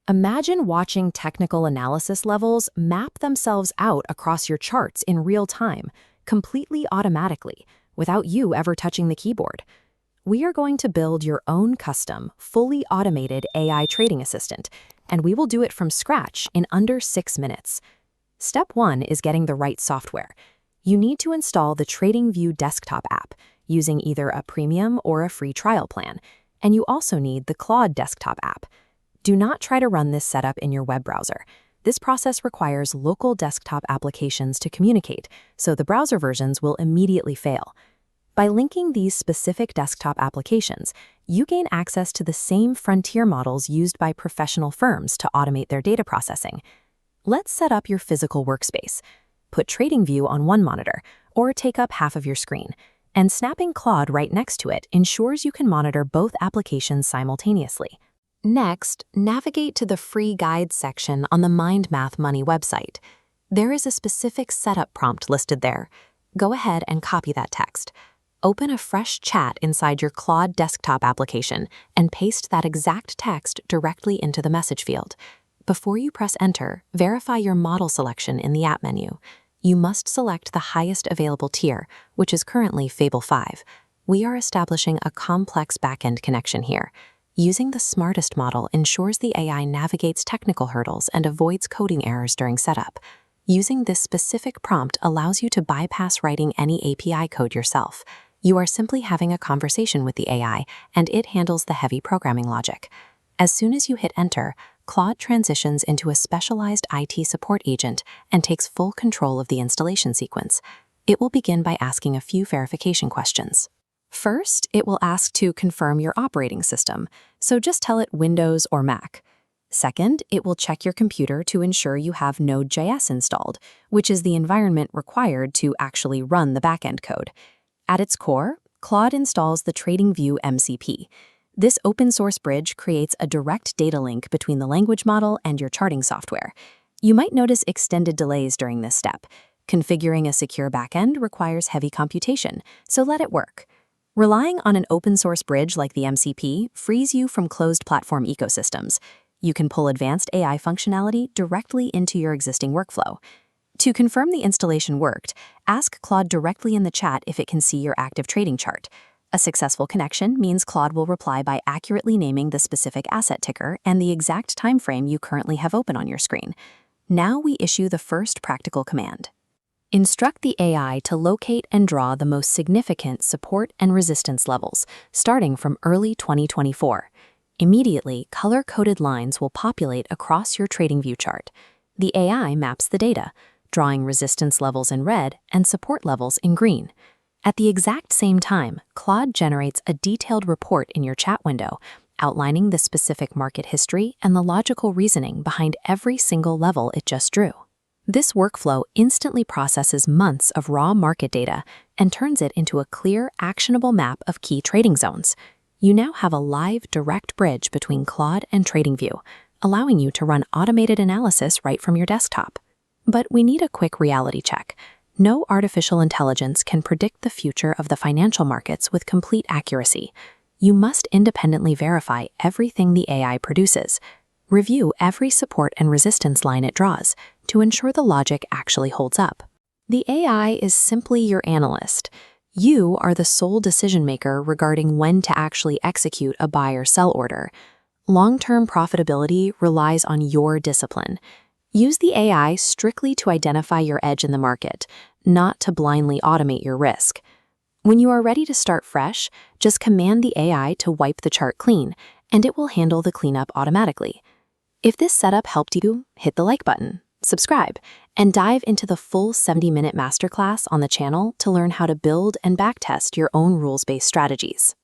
Imagine watching technical analysis levels map themselves out across your charts in real time, completely automatically, without you ever touching the keyboard. We are going to build your own custom, fully automated AI trading assistant, and we will do it from scratch in under 6 minutes. Step 1 is getting the right software. You need to install the TradingView desktop app, using either a premium or a free trial plan, and you also need the Claude desktop app. Do not try to run this setup in your web browser. This process requires local desktop applications to communicate, so the browser versions will immediately fail. By linking these specific desktop applications, you gain access to the same frontier models used by professional firms to automate their data processing. Let's set up your physical workspace. Put TradingView on one monitor, or take up half of your screen, and snapping Claude right next to it ensures you can monitor both applications simultaneously. Next, navigate to the free guides section on the Mind Math Money website. There is a specific setup prompt listed there. Go ahead and copy that text. Open a fresh chat inside your Claude desktop application and paste that exact text directly into the message field. Before you press enter, verify your model selection in the app menu. You must select the highest available tier, which is currently Fable 5. We are establishing a complex backend connection here. Using the smartest model ensures the AI navigates technical hurdles and avoids coding errors during setup. Using this specific prompt allows you to bypass writing any API code yourself. You are simply having a conversation with the AI, and it handles the heavy programming logic. As soon as you hit enter, Claude transitions into a specialized IT support agent and takes full control of the installation sequence. It will begin by asking a few verification questions. First, it will ask to confirm your operating system, so just tell it Windows or Mac. Second, it will check your computer to ensure you have Node.js installed, which is the environment required to actually run the backend code. At its core, Claude installs the TradingView MCP. This open-source bridge creates a direct data link between the language model and your charting software. You might notice extended delays during this step. Configuring a secure backend requires heavy computation, so let it work. Relying on an open-source bridge like the MCP frees you from closed platform ecosystems. You can pull advanced AI functionality directly into your existing workflow. To confirm the installation worked, ask Claude directly in the chat if it can see your active trading chart. A successful connection means Claude will reply by accurately naming the specific asset ticker and the exact time frame you currently have open on your screen. Now we issue the first practical command. Instruct the AI to locate and draw the most significant support and resistance levels, starting from early 2024. Immediately, color-coded lines will populate across your TradingView chart. The AI maps the data, drawing resistance levels in red and support levels in green. At the exact same time, Claude generates a detailed report in your chat window, outlining the specific market history and the logical reasoning behind every single level it just drew. This workflow instantly processes months of raw market data and turns it into a clear, actionable map of key trading zones. You now have a live, direct bridge between Claude and TradingView, allowing you to run automated analysis right from your desktop. But we need a quick reality check. No artificial intelligence can predict the future of the financial markets with complete accuracy. You must independently verify everything the AI produces. Review every support and resistance line it draws to ensure the logic actually holds up. The AI is simply your analyst. You are the sole decision maker regarding when to actually execute a buy or sell order. Long-term profitability relies on your discipline. Use the AI strictly to identify your edge in the market, not to blindly automate your risk. When you are ready to start fresh, just command the AI to wipe the chart clean, and it will handle the cleanup automatically. If this setup helped you, hit the like button, subscribe, and dive into the full 70-minute masterclass on the channel to learn how to build and backtest your own rules-based strategies.